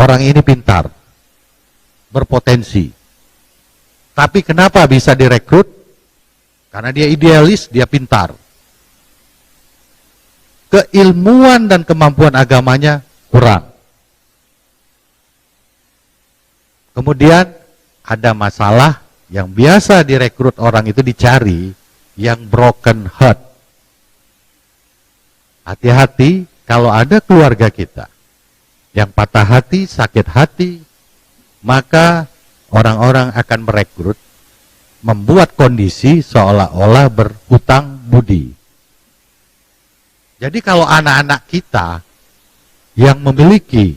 orang ini pintar, berpotensi. Tapi kenapa bisa direkrut? Karena dia idealis, dia pintar. Keilmuan dan kemampuan agamanya kurang. Kemudian ada masalah yang biasa direkrut orang itu dicari, yang broken heart. Hati-hati kalau ada keluarga kita yang patah hati, sakit hati, maka orang-orang akan merekrut, membuat kondisi seolah-olah berhutang budi. Jadi kalau anak-anak kita yang memiliki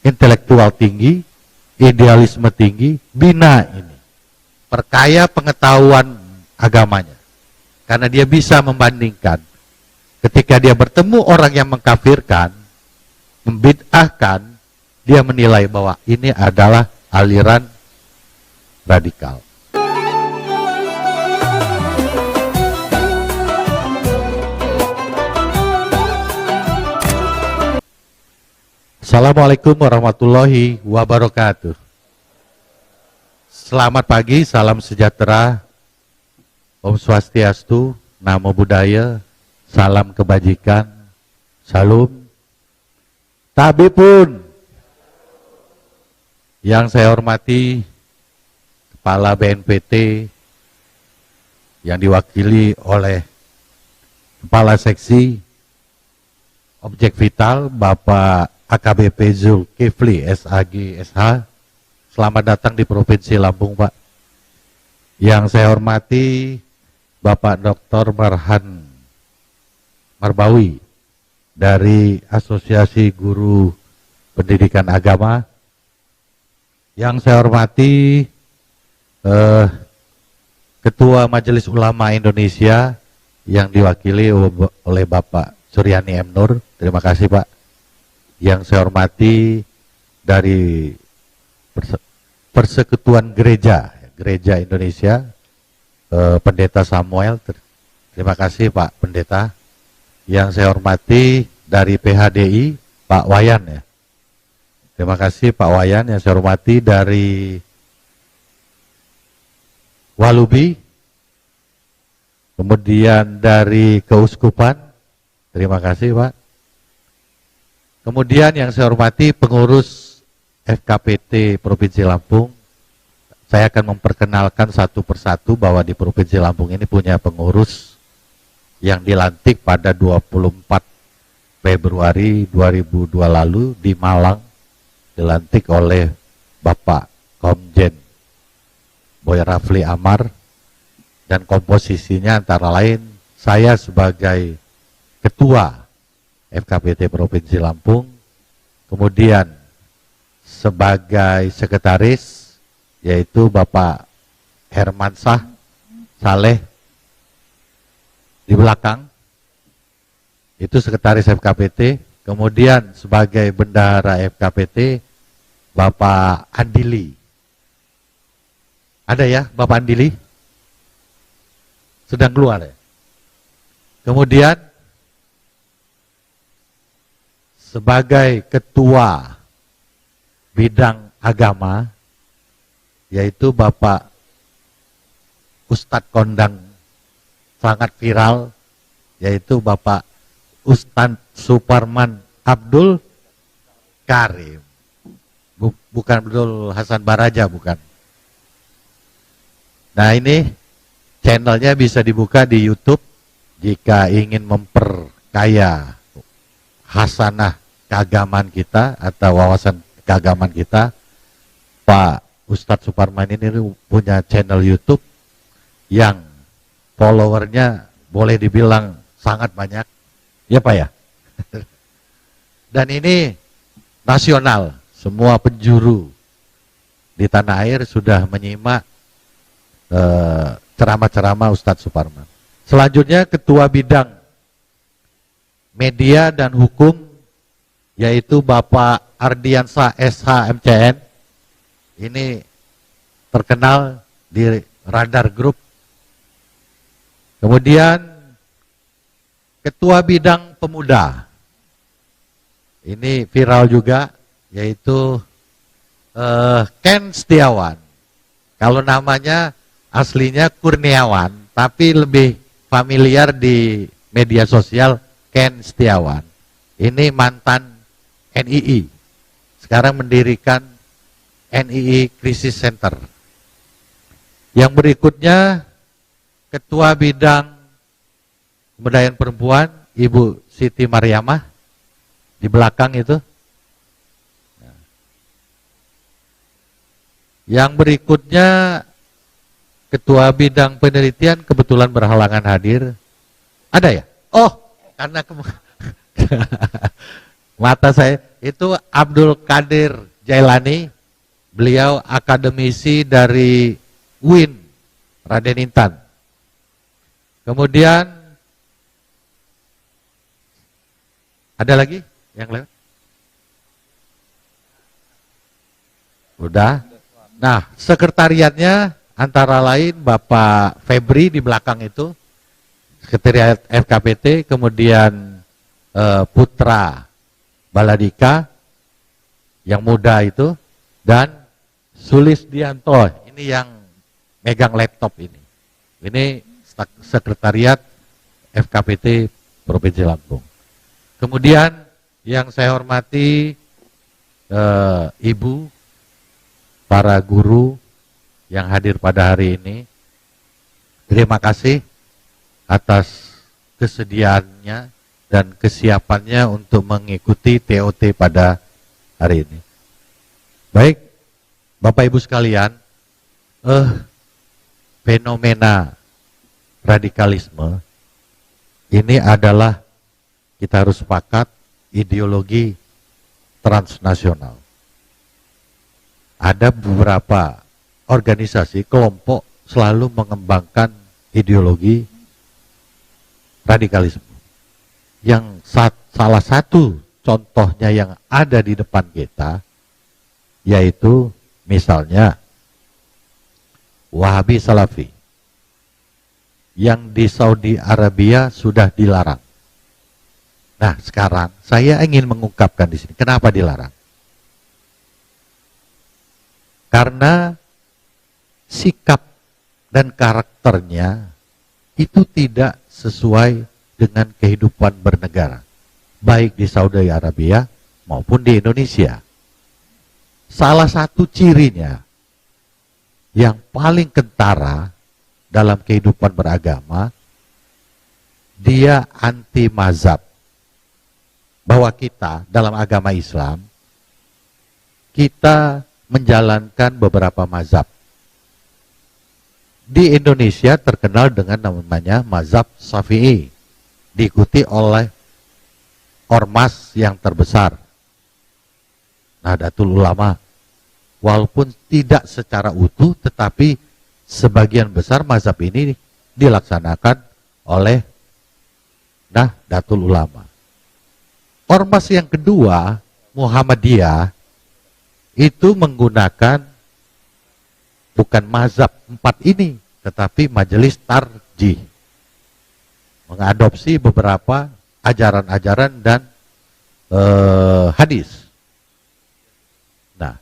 intelektual tinggi, idealisme tinggi, bina ini, perkaya pengetahuan agamanya. Karena dia bisa membandingkan, ketika dia bertemu orang yang mengkafirkan, membid'ahkan, dia menilai bahwa ini adalah aliran radikal. Assalamualaikum warahmatullahi wabarakatuh. Selamat pagi, salam sejahtera, Om Swastiastu, Namo Buddhaya, salam kebajikan, salam. Tabipun. Yang saya hormati Kepala BNPT yang diwakili oleh Kepala Seksi Objek Vital Bapak AKBP Zulkifli SAG SH. Selamat datang di Provinsi Lampung, Pak. Yang saya hormati Bapak Dr. Marhan Marbawi dari Asosiasi Guru Pendidikan Agama. Yang saya hormati Ketua Majelis Ulama Indonesia yang diwakili oleh Bapak Suryani M. Nur. Terima kasih, Pak. Yang saya hormati dari Persekutuan Gereja Indonesia, Pendeta Samuel. Terima kasih, Pak Pendeta. Yang saya hormati dari PHDI, Pak Wayan ya. Terima kasih Pak Wayan. Yang saya hormati dari Walubi, kemudian dari Keuskupan. Terima kasih, Pak. Kemudian yang saya hormati pengurus FKPT Provinsi Lampung. Saya akan memperkenalkan satu persatu bahwa di Provinsi Lampung ini punya pengurus yang dilantik pada 24 Februari 2002 lalu di Malang, dilantik oleh Bapak Komjen Boy Rafli Amar, dan komposisinya antara lain saya sebagai Ketua FKPT Provinsi Lampung, kemudian sebagai Sekretaris yaitu Bapak Hermansyah Saleh di belakang, itu Sekretaris FKPT. Kemudian sebagai Bendahara FKPT Bapak Andili. Ada ya Bapak Andili? Sedang keluar ya? Kemudian sebagai Ketua Bidang Agama yaitu Bapak Ustadz Kondang sangat viral, yaitu Bapak Ustadz Suparman Abdul Karim. Bukan Abdul Hasan Baraja, bukan. Nah, ini channelnya bisa dibuka di YouTube jika ingin memperkaya hasanah keagamaan kita atau wawasan keagamaan kita. Pak Ustadz Suparman ini punya channel YouTube yang followernya boleh dibilang sangat banyak. Ya Pak ya? Dan ini nasional, semua penjuru di tanah air sudah menyimak ceramah-ceramah Ustadz Suparman. Selanjutnya Ketua Bidang Media dan Hukum yaitu Bapak Ardiansa SH MCN. Ini terkenal di Radar Group. Kemudian Ketua Bidang Pemuda. Ini viral juga, yaitu Ken Setiawan. Kalau namanya aslinya Kurniawan, tapi lebih familiar di media sosial Ken Setiawan. Ini mantan NII. Sekarang mendirikan NII Crisis Center. Yang berikutnya Ketua Bidang Pemberdayaan Perempuan Ibu Siti Mariamah di belakang itu. Yang berikutnya Ketua Bidang Penelitian kebetulan berhalangan hadir. Ada ya? Oh, karena mata saya itu Abdul Qadir Jailani. Beliau akademisi dari UIN Raden Intan. Kemudian ada lagi yang lewat? Udah. Nah, sekretariatnya antara lain Bapak Febri di belakang itu, sekretariat FKPT, kemudian Putra Baladika yang muda itu, dan Sulisdianto, ini yang megang laptop ini. Ini sekretariat FKPT Provinsi Lampung. Kemudian yang saya hormati Ibu, para guru yang hadir pada hari ini, terima kasih atas kesediaannya dan kesiapannya untuk mengikuti TOT pada hari ini. Baik, Bapak Ibu sekalian, fenomena radikalisme ini adalah, kita harus sepakat, ideologi transnasional. Ada beberapa organisasi, kelompok selalu mengembangkan ideologi radikalisme. Yang salah satu contohnya yang ada di depan kita, yaitu misalnya Wahabi Salafi, yang di Saudi Arabia sudah dilarang. Nah, sekarang saya ingin mengungkapkan di sini, kenapa dilarang? Karena sikap dan karakternya itu tidak sesuai dengan kehidupan bernegara, baik di Saudi Arabia maupun di Indonesia. Salah satu cirinya yang paling kentara dalam kehidupan beragama, dia anti mazhab. Bahwa kita dalam agama Islam, kita menjalankan beberapa mazhab. Di Indonesia terkenal dengan namanya mazhab Syafi'i, diikuti oleh ormas yang terbesar, Nahdlatul Ulama. Walaupun tidak secara utuh, tetapi sebagian besar mazhab ini dilaksanakan oleh Nahdlatul Ulama. Ormas yang kedua, Muhammadiyah, itu menggunakan bukan mazhab 4 ini, tetapi majelis tarjih. Mengadopsi beberapa ajaran-ajaran dan hadis. Nah,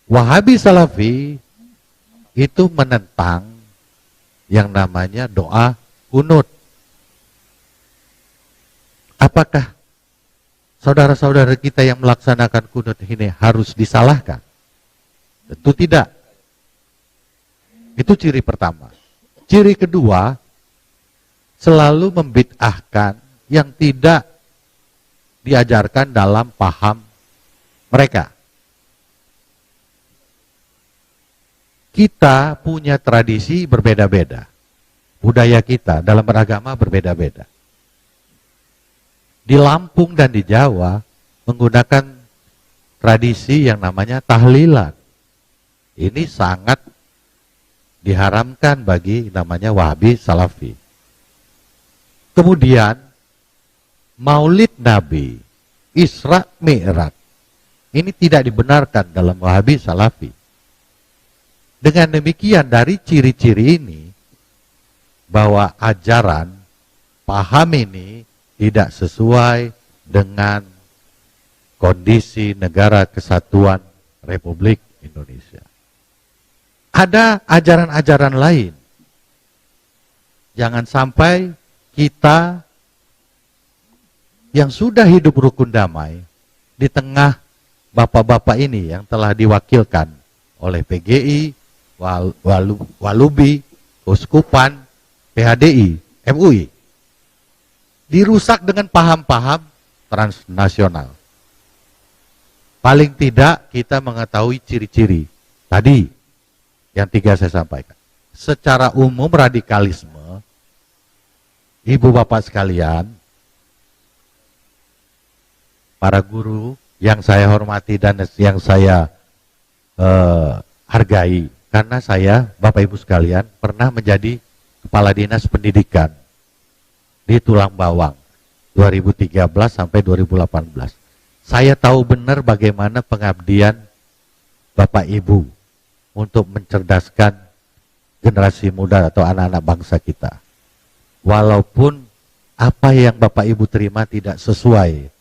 Wahabi Salafi itu menentang yang namanya doa kunut. Apakah saudara-saudara kita yang melaksanakan kunut ini harus disalahkan? Tentu tidak. Itu ciri pertama. Ciri kedua, selalu membid'ahkan yang tidak diajarkan dalam paham mereka. Kita punya tradisi berbeda-beda. Budaya kita dalam beragama berbeda-beda. Di Lampung dan di Jawa menggunakan tradisi yang namanya tahlilan. Ini sangat diharamkan bagi namanya Wahabi Salafi. Kemudian Maulid Nabi, Isra Mi'raj, ini tidak dibenarkan dalam Wahabi Salafi. Dengan demikian, dari ciri-ciri ini, bahwa ajaran, paham ini tidak sesuai dengan kondisi negara kesatuan Republik Indonesia. Ada ajaran-ajaran lain. Jangan sampai kita yang sudah hidup rukun damai di tengah bapak-bapak ini yang telah diwakilkan oleh PGI, Walubi, Uskupan, PHDI, MUI, dirusak dengan paham-paham transnasional. Paling tidak kita mengetahui ciri-ciri tadi yang 3 saya sampaikan. Secara umum radikalisme, ibu bapak sekalian, para guru yang saya hormati dan yang saya hargai, karena saya, Bapak Ibu sekalian, pernah menjadi Kepala Dinas Pendidikan di Tulang Bawang 2013 sampai 2018. Saya tahu benar bagaimana pengabdian Bapak Ibu untuk mencerdaskan generasi muda atau anak-anak bangsa kita. Walaupun apa yang Bapak Ibu terima tidak sesuai,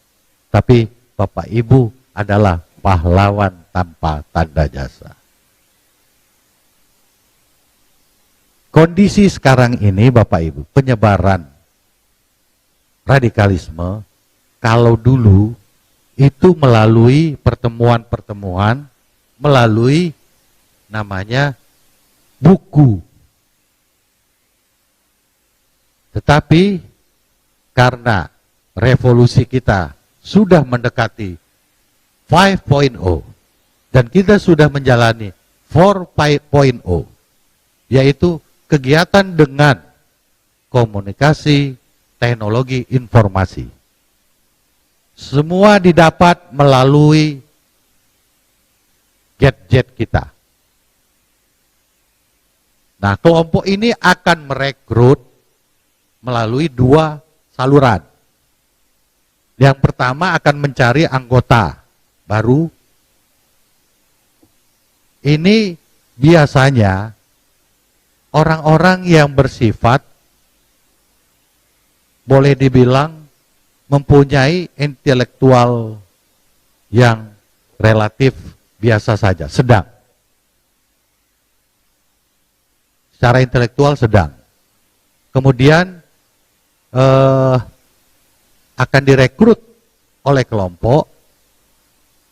tapi Bapak Ibu adalah pahlawan tanpa tanda jasa. Kondisi sekarang ini Bapak Ibu, penyebaran radikalisme, kalau dulu itu melalui pertemuan-pertemuan, melalui namanya buku. Tetapi karena revolusi kita sudah mendekati 5.0 dan kita sudah menjalani 4.0, yaitu kegiatan dengan komunikasi, teknologi, informasi. Semua didapat melalui gadget kita. Nah, kelompok ini akan merekrut melalui 2 saluran. Yang pertama akan mencari anggota baru. Ini biasanya orang-orang yang bersifat boleh dibilang mempunyai intelektual yang relatif biasa saja, sedang. Secara intelektual sedang. Kemudian akan direkrut oleh kelompok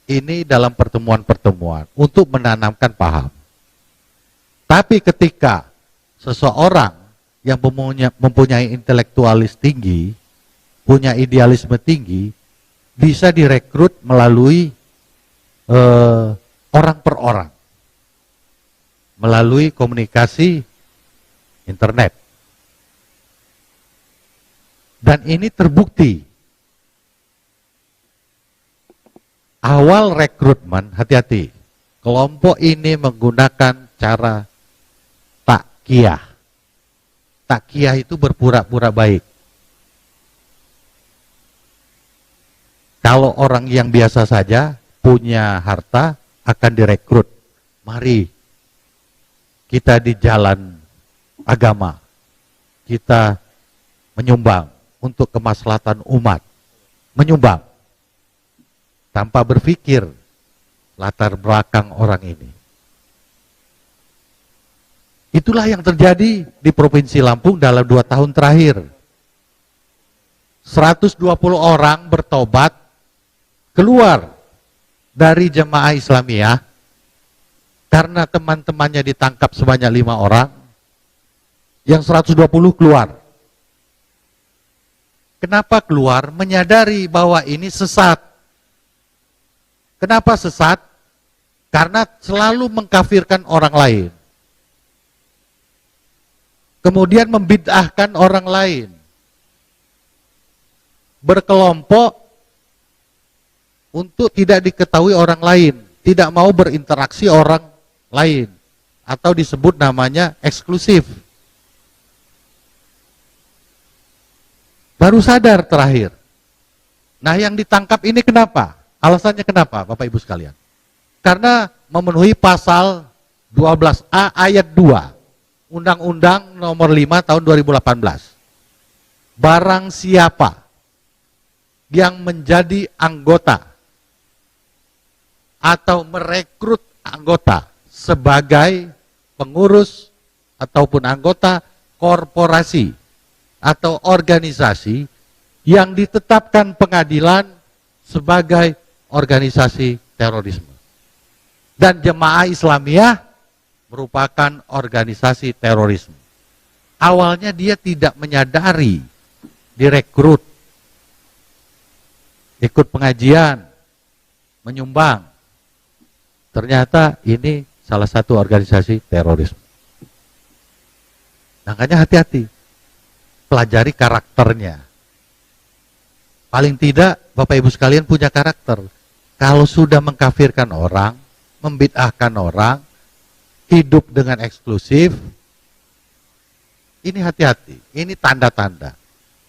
ini dalam pertemuan-pertemuan untuk menanamkan paham. Tapi ketika seseorang yang mempunyai intelektualis tinggi, punya idealisme tinggi, bisa direkrut melalui orang per orang, melalui komunikasi internet. Dan ini terbukti. Awal rekrutmen, hati-hati, kelompok ini menggunakan cara takyah. Takyah itu berpura-pura baik. Kalau orang yang biasa saja punya harta akan direkrut. Mari kita di jalan agama, kita menyumbang untuk kemaslahatan umat, menyumbang tanpa berpikir latar belakang orang ini. Itulah yang terjadi di Provinsi Lampung dalam 2 tahun terakhir. 120 orang bertobat keluar dari jemaah Islamiyah karena teman-temannya ditangkap sebanyak 5 orang, yang 120 keluar. Kenapa keluar? Menyadari bahwa ini sesat. Kenapa sesat? Karena selalu mengkafirkan orang lain. Kemudian membid'ahkan orang lain. Berkelompok untuk tidak diketahui orang lain. Tidak mau berinteraksi orang lain. Atau disebut namanya eksklusif. Baru sadar terakhir. Nah, yang ditangkap ini kenapa? Alasannya kenapa, Bapak Ibu sekalian? Karena memenuhi pasal 12A ayat 2 Undang-Undang nomor 5 tahun 2018. Barang siapa yang menjadi anggota atau merekrut anggota sebagai pengurus ataupun anggota korporasi atau organisasi yang ditetapkan pengadilan sebagai organisasi terorisme. Dan Jemaah Islamiyah merupakan organisasi terorisme. Awalnya dia tidak menyadari, direkrut, ikut pengajian, menyumbang. Ternyata ini salah satu organisasi terorisme. Makanya hati-hati, pelajari karakternya. Paling tidak Bapak Ibu sekalian punya karakter. Kalau sudah mengkafirkan orang, membid'ahkan orang, hidup dengan eksklusif, ini hati-hati, ini tanda-tanda.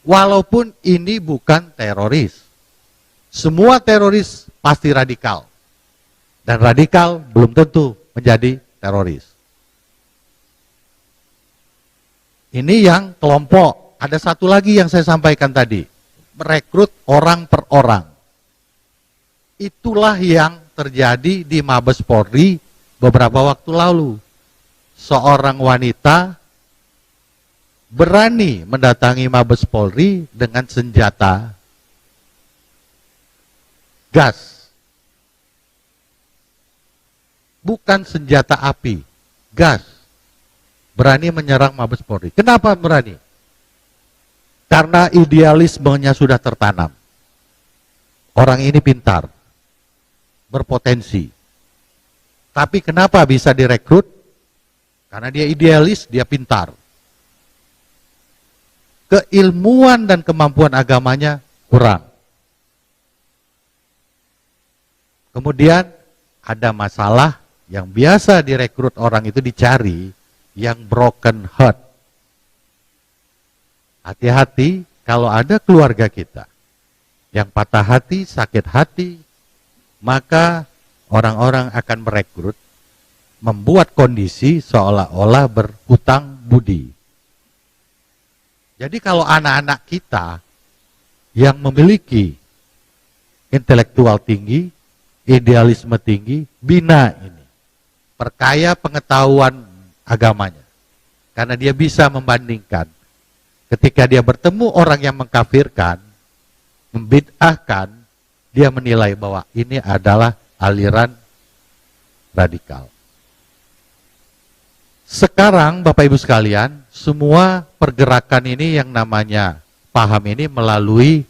Walaupun ini bukan teroris. Semua teroris pasti radikal. Dan radikal belum tentu menjadi teroris. Ini yang kelompok. Ada satu lagi yang saya sampaikan tadi. Merekrut orang per orang. Itulah yang terjadi di Mabes Polri beberapa waktu lalu. Seorang wanita berani mendatangi Mabes Polri dengan senjata gas. Bukan senjata api, gas. Berani menyerang Mabes Polri. Kenapa berani? Karena idealismenya sudah tertanam. Orang ini pintar, berpotensi. Tapi kenapa bisa direkrut? Karena dia idealis, dia pintar. Keilmuan dan kemampuan agamanya kurang. Kemudian ada masalah yang biasa direkrut orang itu dicari, yang broken heart. Hati-hati kalau ada keluarga kita yang patah hati, sakit hati, maka orang-orang akan merekrut, membuat kondisi seolah-olah berhutang budi. Jadi kalau anak-anak kita yang memiliki intelektual tinggi, idealisme tinggi, bina ini. Perkaya pengetahuan agamanya. Karena dia bisa membandingkan. Ketika dia bertemu orang yang mengkafirkan, membid'ahkan, dia menilai bahwa ini adalah aliran radikal. Sekarang Bapak Ibu sekalian, semua pergerakan ini yang namanya paham ini melalui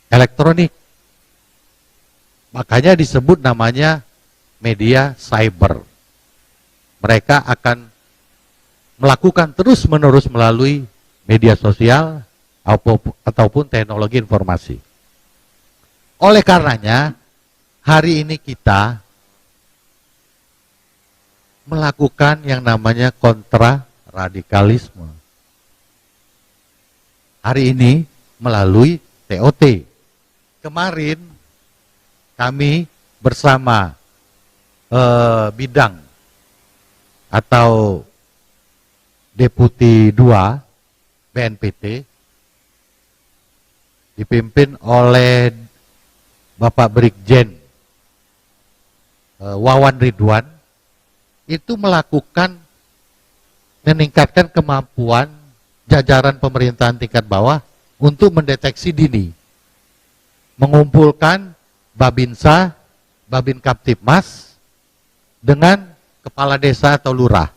elektronik. Makanya disebut namanya media cyber. Mereka akan melakukan terus-menerus melalui media sosial ataupun teknologi informasi. Oleh karenanya, hari ini kita melakukan yang namanya kontraradikalisme. Hari ini melalui TOT. Kemarin kami bersama bidang atau Deputi 2 BNPT dipimpin oleh Bapak Brigjen Wawan Ridwan, itu melakukan meningkatkan kemampuan jajaran pemerintahan tingkat bawah untuk mendeteksi dini, mengumpulkan Babinsa, Babin Kaptipmas dengan kepala desa atau lurah,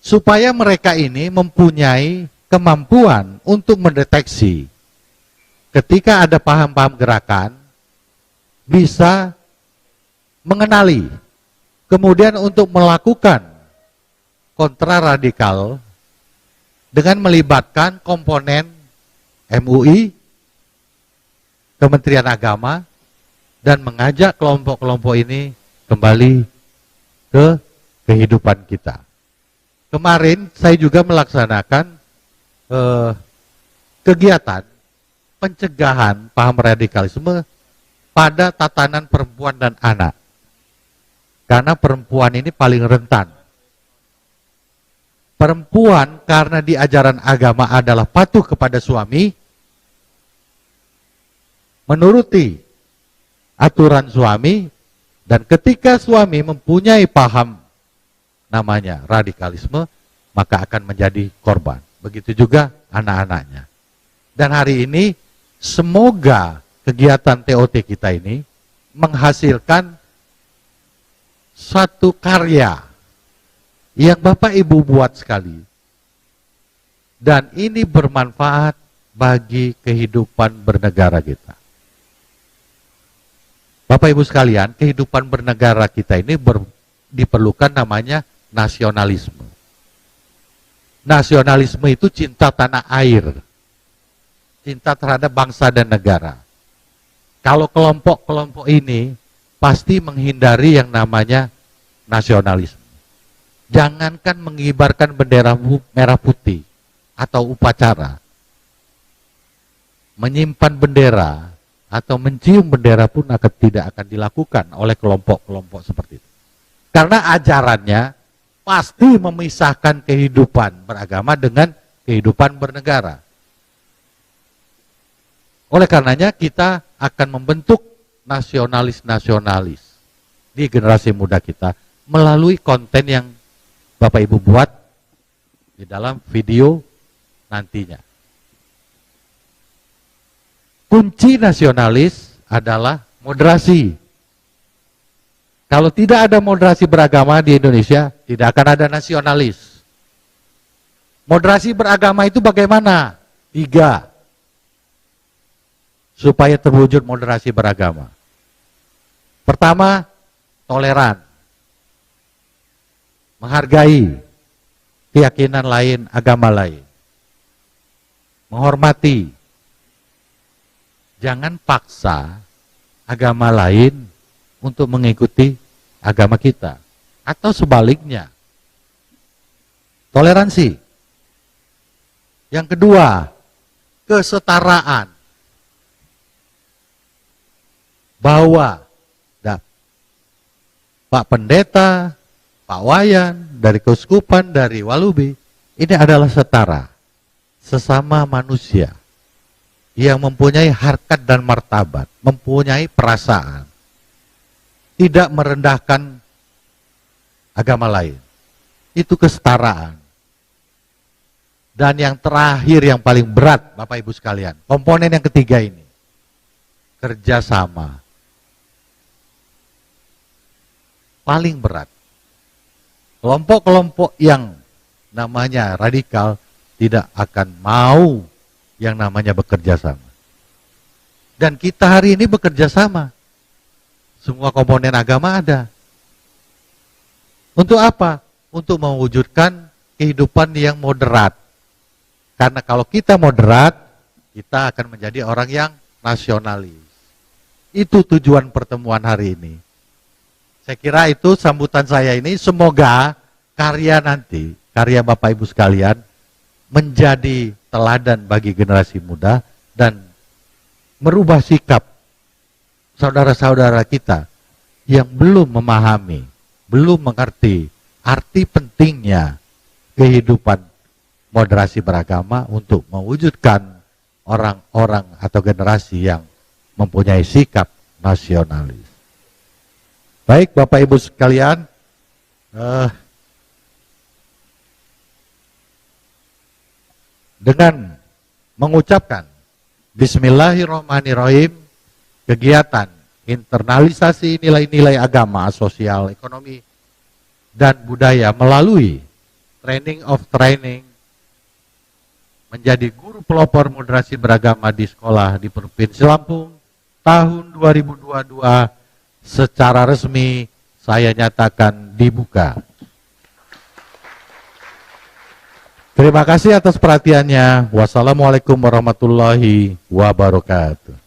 supaya mereka ini mempunyai kemampuan untuk mendeteksi ketika ada paham-paham gerakan, bisa mengenali, kemudian untuk melakukan kontraradikal dengan melibatkan komponen MUI, Kementerian Agama, dan mengajak kelompok-kelompok ini kembali ke kehidupan kita. Kemarin saya juga melaksanakan kegiatan pencegahan paham radikalisme pada tatanan perempuan dan anak. Karena perempuan ini paling rentan. Perempuan karena di ajaran agama adalah patuh kepada suami, menuruti aturan suami, dan ketika suami mempunyai paham namanya radikalisme, maka akan menjadi korban. Begitu juga anak-anaknya. Dan hari ini semoga kegiatan TOT kita ini menghasilkan suatu karya yang Bapak Ibu buat sekali. Dan ini bermanfaat bagi kehidupan bernegara kita. Bapak Ibu sekalian, kehidupan bernegara kita ini diperlukan namanya nasionalisme. Nasionalisme itu cinta tanah air, cinta terhadap bangsa dan negara. Kalau kelompok-kelompok ini pasti menghindari yang namanya nasionalisme. Jangankan mengibarkan bendera merah putih atau upacara, menyimpan bendera atau mencium bendera pun tidak akan dilakukan oleh kelompok-kelompok seperti itu. Karena ajarannya pasti memisahkan kehidupan beragama dengan kehidupan bernegara. Oleh karenanya kita akan membentuk nasionalis-nasionalis di generasi muda kita melalui konten yang Bapak Ibu buat di dalam video nantinya. Kunci nasionalis adalah moderasi. Kalau tidak ada moderasi beragama di Indonesia, tidak akan ada nasionalis. Moderasi beragama itu bagaimana? 3. Supaya terwujud moderasi beragama. Pertama, toleran. Menghargai keyakinan lain, agama lain. Menghormati. Jangan paksa agama lain untuk mengikuti agama kita. Atau sebaliknya. Toleransi. Yang kedua, kesetaraan. Bahwa Pak Pendeta, Pak Wayan, dari Keuskupan, dari Walubi, ini adalah setara. Sesama manusia. Yang mempunyai harkat dan martabat, mempunyai perasaan, tidak merendahkan agama lain. Itu kesetaraan. Dan yang terakhir yang paling berat, Bapak Ibu sekalian, komponen yang ketiga ini, kerjasama. Paling berat. Kelompok-kelompok yang namanya radikal tidak akan mau yang namanya bekerja sama. Dan kita hari ini bekerja sama. Semua komponen agama ada. Untuk apa? Untuk mewujudkan kehidupan yang moderat. Karena kalau kita moderat, kita akan menjadi orang yang nasionalis. Itu tujuan pertemuan hari ini. Saya kira itu sambutan saya ini, semoga karya nanti, karya Bapak Ibu sekalian, menjadi teladan bagi generasi muda dan merubah sikap saudara-saudara kita yang belum memahami, belum mengerti arti pentingnya kehidupan moderasi beragama untuk mewujudkan orang-orang atau generasi yang mempunyai sikap nasionalis. Baik Bapak Ibu sekalian, dengan mengucapkan Bismillahirrahmanirrahim, kegiatan internalisasi nilai-nilai agama, sosial, ekonomi, dan budaya melalui training of training menjadi guru pelopor moderasi beragama di sekolah di Provinsi Lampung tahun 2022 secara resmi saya nyatakan dibuka. Terima kasih atas perhatiannya. Wassalamualaikum warahmatullahi wabarakatuh.